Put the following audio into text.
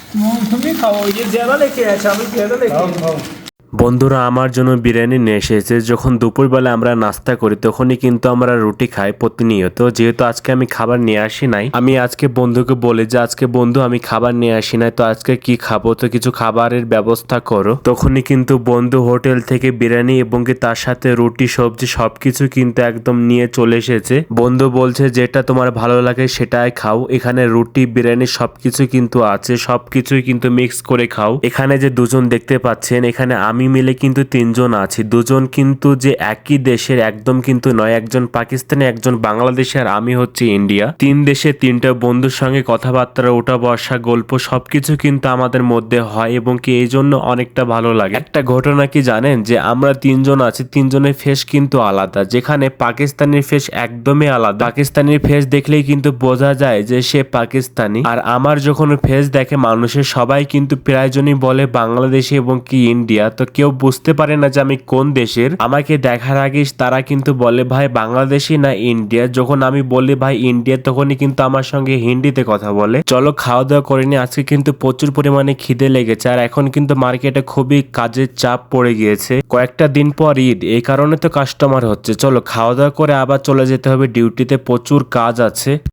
তুমি খাও, ये ज्यादा लेके आया चावल ज्यादा लेके खाओ आया। खाओ। বন্ধুরা আমার জন্য বিরিয়ানি নিয়ে এসেছে। যখন দুপুরবেলা আমরা নাস্তা করি তখনই কিন্তু আমরা রুটি খাই প্রতিনিয়ত। যেহেতু আজকে আমি খাবার নিয়ে আসি নাই, আমি আজকে বন্ধুকে বলি যে আজকে বন্ধু আমি খাবার নিয়ে আসি নাই, তো আজকে কি খাবো, তো কিছু খাবারের ব্যবস্থা করো। তখনই কিন্তু বন্ধু হোটেল থেকে বিরিয়ানি এবং কি তার সাথে রুটি সবজি সবকিছু কিন্তু একদম নিয়ে চলে এসেছে। বন্ধু বলছে যেটা তোমার ভালো লাগে সেটাই খাও, এখানে রুটি বিরিয়ানি সবকিছু কিন্তু আছে, সবকিছুই কিন্তু মিক্স করে খাও। এখানে যে দুজন দেখতে পাচ্ছেন, এখানে আমি মিলে কিন্তু তিনজন আছি। দুজন কিন্তু যে একই দেশের একদম কিন্তু নয়, একজন পাকিস্তানি, একজন বাংলাদেশি, আর আমি হচ্ছে ইন্ডিয়া। তিন দেশে তিনটা বন্ধুর সঙ্গে কথাবার্তা, ওঠা বসা, গল্প সবকিছু কিন্তু আমাদের মধ্যে হয় এবং কি এই জন্য অনেকটা ভালো লাগে। একটা ঘটনা কি জানেন, যে আমরা তিনজন আছি, তিনজনের ফেস কিন্তু আলাদা। যেখানে পাকিস্তানির ফেস একদমই আলাদা, পাকিস্তানির ফেস দেখলেই কিন্তু বোঝা যায় যে সে পাকিস্তানি। আর আমার যখন ফেস দেখে মানুষের, সবাই কিন্তু প্রায়জনই বলে বাংলাদেশি এবং কি ইন্ডিয়া। তো কেউ বুঝতে পারে না যে আমি কোন দেশের। আমাকে দেখার আগে তারা কিন্তু বলে ভাই বাংলাদেশি না ইন্ডিয়া। যখন আমি বলি ভাই ইন্ডিয়া, তখনই কিন্তু আমার সঙ্গে হিন্দিতে কথা বলে। চলো খাওয়া দাওয়া করে নি। আজকে কিন্তু প্রচুর পরিমাণে খিদে লেগেছে, আর এখন কিন্তু মার্কেটে খুবই কাজের চাপ পড়ে গিয়েছে। কয়েকটা দিন পর ঈদ, এই কারণে তো কাস্টমার হচ্ছে। চলো খাওয়া দাওয়া করে আবার চলে যেতে হবে ডিউটিতে, প্রচুর কাজ আছে।